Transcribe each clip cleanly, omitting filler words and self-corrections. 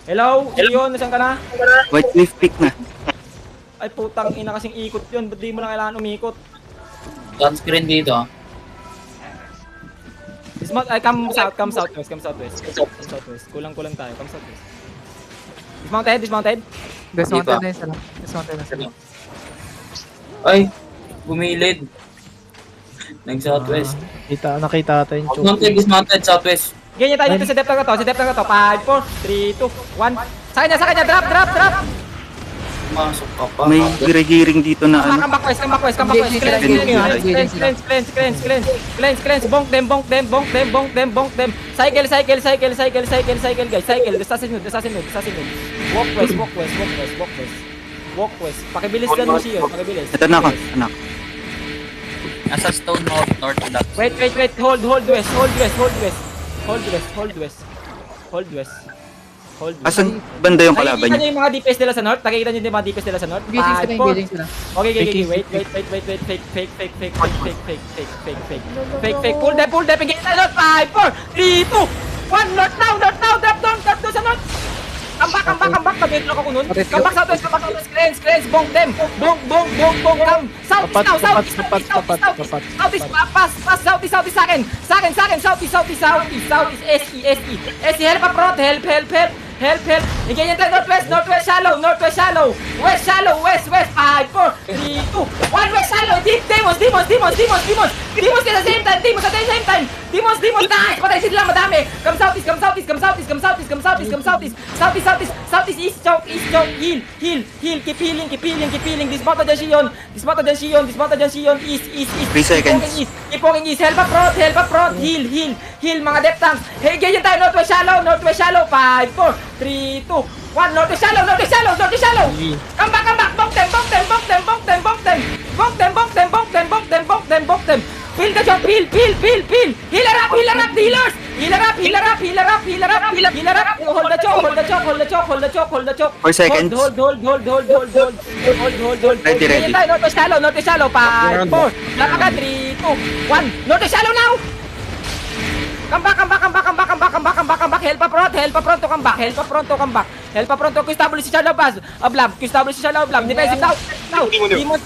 Hello? Yun, nasan ka na? White Cliff Peak na. Ay, putang ina kasing ikot yun. Ba't di mo lang kailangan umikot? Sunscreen dito. Ay, come southwest. Come southwest. Kulang-kulang tayo. Come southwest. Dismounted. Dismounted na yun sila. Dismounted na sila. Ay, bumilid. Nag-southwest. Nakita natin yung choke. Dismounted, southwest. Ganyan tayo dito sa depth na to. 5, 4, 3, 2, 1. Sa kanya. Drop. Pumasok ka pa. May giring dito na ano. Come back west. Cleanse. Bonk them. Cycle, guys. Cycle. Assassin. Walk west. Pakibilis dyan mo siya. Ito na ako, anak. Nasa stone north left. Wait. Hold west. Asan banda yung kalaban Nakikita niya? niyo yung mga DPS nila sa north? Nakikita niyo yung mga DPS nila sa north? Engaging sila. Okay. Wait. Fake. Pull them. Engage sa north. 5, 4, 3, 2, 1. North now. Drop down sa north. Come back. Pag-edit ako nun. Come back southwest. Cleanse. Bonk them. Bonk. Come. Southeast. Pass. Southeast sa akin. Southeast. SE. Help up front. Help. Engage tayo northwest shallow. West shallow. 5, 4, 3, 2, 1. West shallow. Demons at the same time. Demons. Nice. Patay sila madami. Come southeast. East choke. Heal. Keep healing. Dismounted dyan Shion. East. 3 seconds. Keep walking east. Help up front. Heal mga depth tanks. Hey, ganyan tayo. Northwest shallow. 5, 4, 3, 2, 1. Northwest shallow. Come back. Bonk them. Fill the job. Healer up, healers. Healer up. Hold the choke. 4 seconds. Hold. Ready. Northwest shallow. 5, 4, 3, 2, 1. Northwest shallow now. Come back. Help up front to come back. Establish si Shadow Blab. Defensive now. Demons.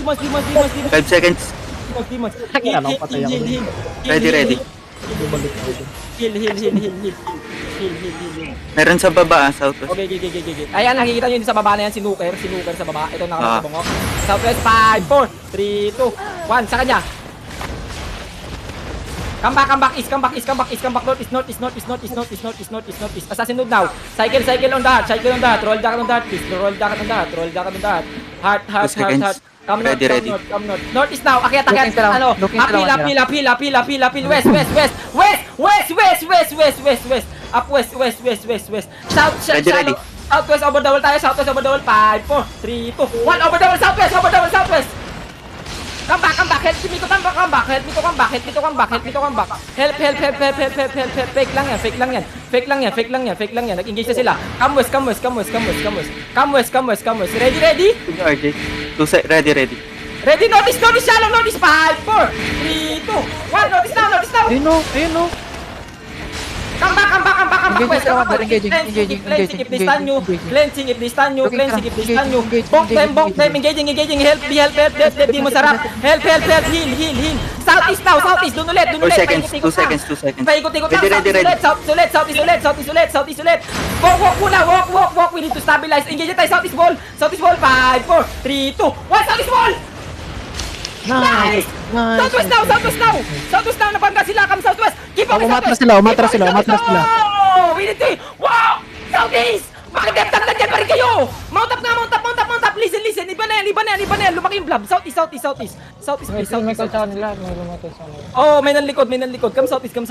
5 seconds. Ready. Heal. Meron sa baba, southwest. Okay. Ayan, nakikita nyo yun sa baba na yan, si Nuker sa baba. Ito nakakabangok. Southwest, 5, 4, 3, 2, 1. Sa kanya. Come back, east, northeast. Assassin node now. Cycle on that. Roll down on that. Heart. Come north. Northeast now. Akyat. Apil. West. Up west. Ready. Southwest over double tayo. 5, 4, 3, 2, 1. Over double southwest. Come back. Help me to come back. Help. Fake lang yan. Nag-engage na sila. Come west. Ready? RJ. Ready. Ready, notice, shallow, 5, 4, 3, 2, 1. Notice now. Ayun no. Come back. Engaging. Cleansing if they stun you. Bonk them. Engaging. Help. Di mo sarap. Help. Heal. Southeast now. Doon ulit. 2 seconds. Paikot-ikot Ready. Southeast ulit. Walk muna. Walk. We need to stabilize. Engage tayo. Southeast ball. 5, 4, 3, 2, 1. Southeast ball. Nice. Southwest now. Nabangga sila. Come southwest. Keep on Umatras sila. We need to. Wow. Southeast. Bakit depth tank nandiyan pa rin kayo? Mount up. Listen. Iba na yan. Lumaki yung blob. Southeast, please. Oh, may nanlikod. Come southeast. Okay.